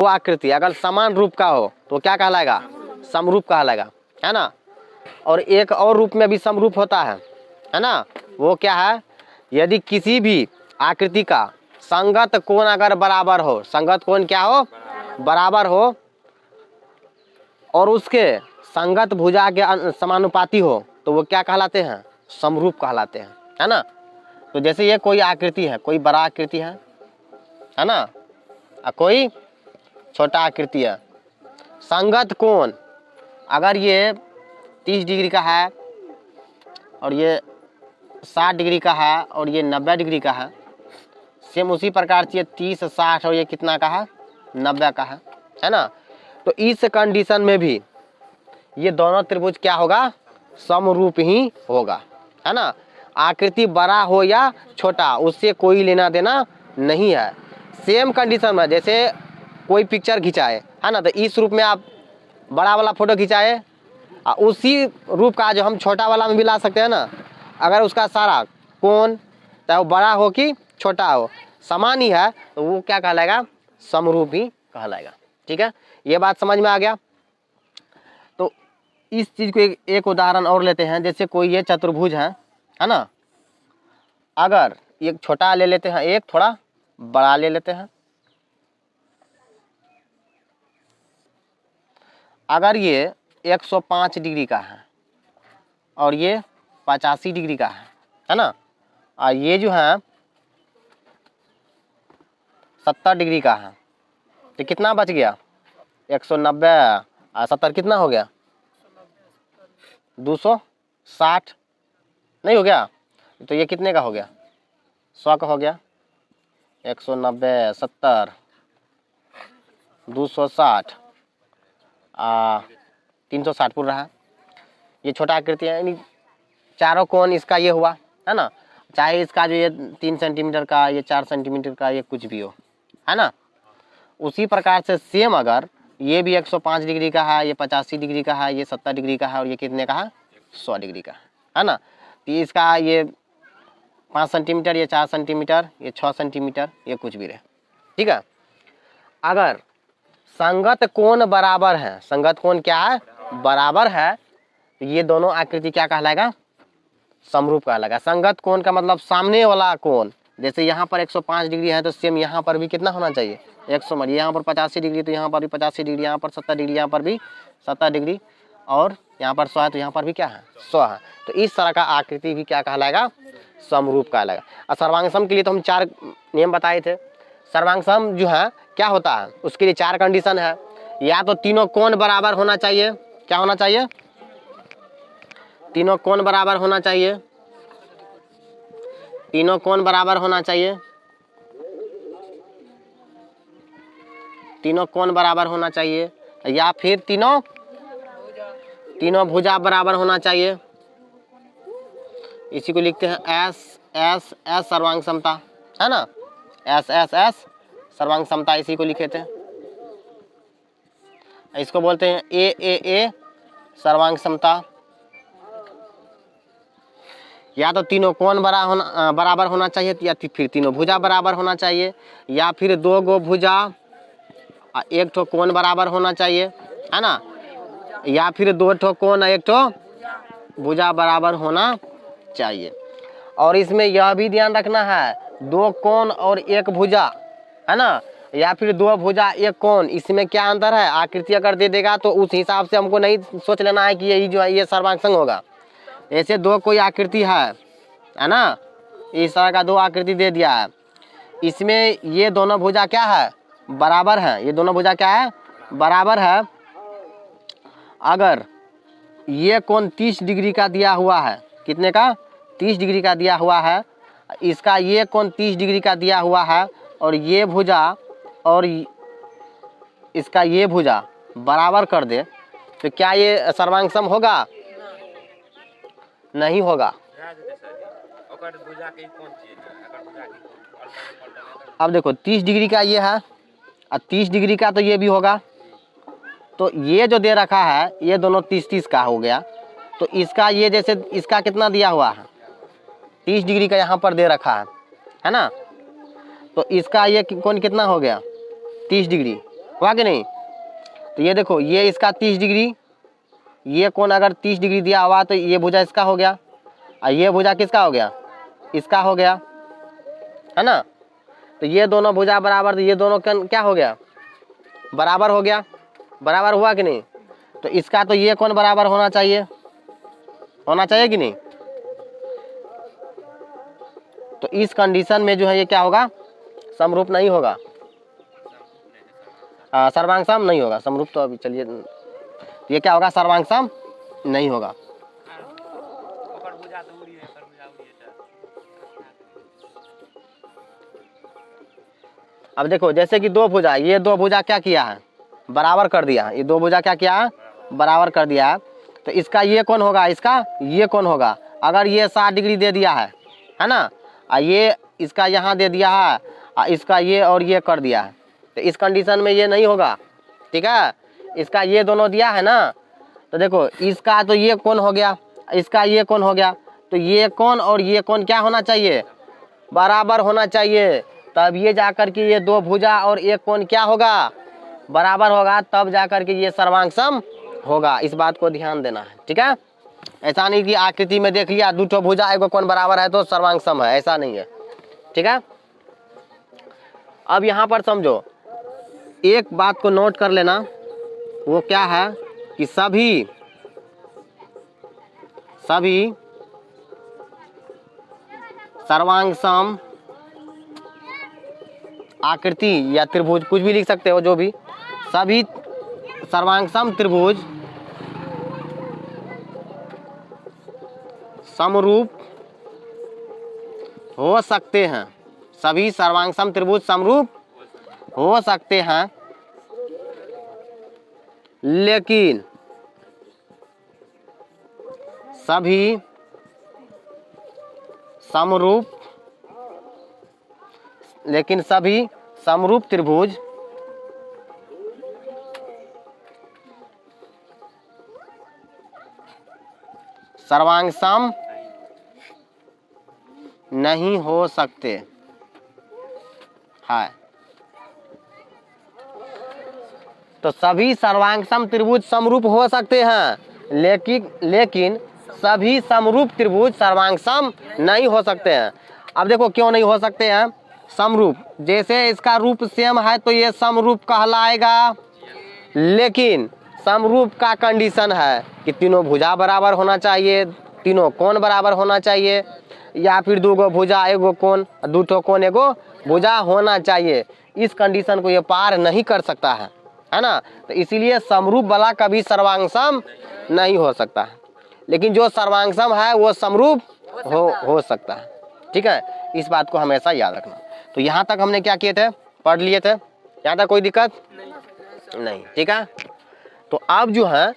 वो आकृति अगर समान रूप का हो तो क्या कहलाएगा? समरूप कहलाएगा, है ना। और एक और रूप में भी समरूप होता है ना। वो क्या है? यदि किसी भी आकृति का संगत कोण अगर बराबर हो, संगत कोण क्या हो? बराबर हो, और उसके संगत भुजा के समानुपाती हो तो वो क्या कहलाते हैं? समरूप कहलाते हैं, है ना। तो जैसे ये कोई आकृति है, कोई बड़ा आकृति है ना, कोई छोटा आकृति है। संगत कोण अगर ये 30 डिग्री का है और ये 60 डिग्री का है और ये 90 डिग्री का है, सेम उसी प्रकार से ये 30, 60 और ये कितना का है? 90 का है ना। तो इस कंडीशन में भी ये दोनों त्रिभुज क्या होगा? समरूप ही होगा, है ना। आकृति बड़ा हो या छोटा उससे कोई लेना देना नहीं है। सेम कंडीशन में जैसे कोई पिक्चर खिंचाए, है ना, तो इस रूप में आप बड़ा वाला फोटो खिंचाए, उसी रूप का जो हम छोटा वाला में भी ला सकते हैं ना। अगर उसका सारा कोण चाहे वो बड़ा हो कि छोटा हो समान ही है तो वो क्या कहलाएगा? समरूप ही कहलाएगा। ठीक है, ये बात समझ में आ गया। तो इस चीज को एक उदाहरण और लेते हैं। जैसे कोई ये चतुर्भुज है ना, अगर एक छोटा ले लेते हैं, एक थोड़ा बड़ा ले लेते हैं। अगर ये 105 डिग्री का है और ये 85 डिग्री का है ना, और ये जो है 70 डिग्री का है, तो कितना बच गया? 190 और 70 कितना हो गया? 260 नहीं हो गया? तो ये कितने का हो गया? 100 का हो गया। 190, 70, 260 360 पूरा है। ये छोटा आकृति है, यानी चारों कोण इसका ये हुआ, है ना। चाहे इसका जो ये 3 सेंटीमीटर का, ये 4 सेंटीमीटर का, ये कुछ भी हो, है ना। उसी प्रकार से सेम अगर ये भी 105 डिग्री का है, ये 85 डिग्री का है, ये 70 डिग्री का है और ये कितने का है? 100 डिग्री का है ना। तो इसका ये 5 सेंटीमीटर, ये 4 सेंटीमीटर, ये 6 सेंटीमीटर, ये कुछ भी रहे। ठीक है, अगर संगत कोण बराबर है, संगत कोण क्या है? बराबर है, तो ये दोनों आकृति क्या कहलाएगा? समरूप कहलाएगा। संगत कोण का मतलब सामने वाला कोण। जैसे यहाँ पर 105 डिग्री है तो सेम यहाँ पर भी कितना होना चाहिए? 100। यहाँ पर 85 डिग्री तो यहाँ पर भी 85 डिग्री, यहाँ पर 70 डिग्री, यहाँ पर भी 70 डिग्री, और यहाँ पर 100 है तो यहाँ पर भी क्या है? 100 है। तो इस तरह का आकृति भी क्या कहलाएगा? समरूप कहलाएगा। और सर्वांगसम के लिए तो हम 4 नियम बताए थे। सर्वांगसम जो है क्या होता है? उसके लिए 4 कंडीशन है। या तो तीनों कोण बराबर होना चाहिए। क्या होना चाहिए? तीनों कोण बराबर होना चाहिए। तीनों कोण बराबर होना चाहिए। तीनों कोण बराबर होना चाहिए, या फिर तीनों भुजा बराबर होना चाहिए। इसी को लिखते हैं एस एस एस सर्वांग समता, है ना। एस एस एस सर्वांग समता, इसी को लिखे थे। इसको बोलते हैं ए सर्वांग समता। या तो तीनों कोण बराबर होना चाहिए, या फिर तीनों भुजा बराबर होना चाहिए, या फिर 2 गो भुजा 1 ठो कोण बराबर होना चाहिए, है ना। या फिर 2 ठो कोण 1 ठो भुजा बराबर होना चाहिए। और इसमें यह भी ध्यान रखना है 2 कोण और 1 भुजा, है ना, या फिर 2 भुजा 1 कोण, इसमें क्या अंतर है? आकृति अगर दे देगा तो उस हिसाब से हमको नहीं सोच लेना है कि यही जो है ये सर्वांग होगा। ऐसे 2 कोई आकृति है ना, इस तरह का 2 आकृति दे दिया है। इसमें ये दोनों भुजा क्या है? बराबर है। ये दोनों भुजा क्या है? बराबर है। अगर ये कोण 30 डिग्री का दिया हुआ है, कितने का? 30 डिग्री का दिया हुआ है। इसका ये कोण 30 डिग्री का दिया हुआ है, और ये भुजा और इसका ये भुजा बराबर कर दे तो क्या ये सर्वांगसम होगा? नहीं होगा। अब देखो 30 डिग्री का ये है और 30 डिग्री का तो ये भी होगा। तो ये जो दे रखा है ये दोनों 30-30 का हो गया। तो इसका ये जैसे इसका कितना दिया हुआ है? 30 डिग्री का यहाँ पर दे रखा है ना। तो इसका ये कोण कितना हो गया? 30 डिग्री। हुआ कि नहीं। तो ये देखो, ये इसका 30 डिग्री, ये कोण अगर 30 डिग्री दिया हुआ तो ये भुजा इसका हो गया और ये भुजा किसका हो गया, इसका हो गया, है ना। तो ये दोनों भुजा बराबर, तो ये दोनों क्या हो गया, बराबर हो गया, बराबर हुआ कि नहीं। तो इसका तो ये कोण बराबर होना चाहिए, होना चाहिए कि नहीं। तो इस कंडीशन में जो है ये क्या होगा, समरूप नहीं होगा, सर्वांग सम नहीं होगा। समरूप तो अभी चलिए, ये क्या होगा, सर्वांग सम नहीं होगा। अब देखो, जैसे कि दो भुजा, ये दो भुजा क्या किया है, बराबर कर दिया है। ये दो भुजा क्या किया है, बराबर कर दिया है। तो इसका ये कौन होगा, इसका ये कौन होगा। अगर ये 60 डिग्री दे दिया है ना, और ये इसका यहाँ दे दिया है, और इसका ये और ये कर दिया है, तो इस कंडीशन में ये नहीं होगा, ठीक है। इसका ये दोनों दिया है ना, तो देखो इसका तो ये कौन हो गया, इसका ये कौन हो गया, तो ये कौन और ये कौन क्या होना चाहिए, बराबर होना चाहिए। तब ये जाकर के ये दो भुजा और एक कोण क्या होगा, बराबर होगा, तब जाकर के ये सर्वांग सम होगा। इस बात को ध्यान देना है, ठीक है। ऐसा नहीं कि आकृति में देख लिया दो ठो भुजा एक कोण बराबर है तो सर्वांग सम है, ऐसा नहीं है, ठीक है। अब यहाँ पर समझो, एक बात को नोट कर लेना, वो क्या है कि सभी सर्वांग सम आकृति या त्रिभुज, कुछ भी लिख सकते हो, जो भी, सभी सर्वांग सम त्रिभुज समरूप हो सकते हैं। सभी सर्वांग सम त्रिभुज समरूप हो सकते हैं, लेकिन सभी समरूप त्रिभुज सर्वांग सम नहीं हो सकते है। तो सभी सर्वांग सम त्रिभुज समरूप हो सकते हैं, लेकिन सभी समरूप त्रिभुज सर्वांग सम नहीं हो सकते हैं। अब देखो क्यों नहीं हो सकते हैं, समरूप, जैसे इसका रूप सेम है तो ये समरूप कहलाएगा, लेकिन समरूप का कंडीशन है कि तीनों भुजा बराबर होना चाहिए, तीनों कोण बराबर होना चाहिए, या फिर दो भुजा एगो कोण, दो ठो कोण एगो भुजा होना चाहिए। इस कंडीशन को ये पार नहीं कर सकता है ना। तो इसीलिए समरूप वाला कभी सर्वांग सम नहीं हो सकता है, लेकिन जो सर्वांग सम है वो समरूप हो सकता है, ठीक है। इस बात को हमेशा याद रखना। तो यहाँ तक हमने क्या किए थे, पढ़ लिए थे, यहाँ तक कोई दिक्कत नहीं, ठीक है। तो अब जो है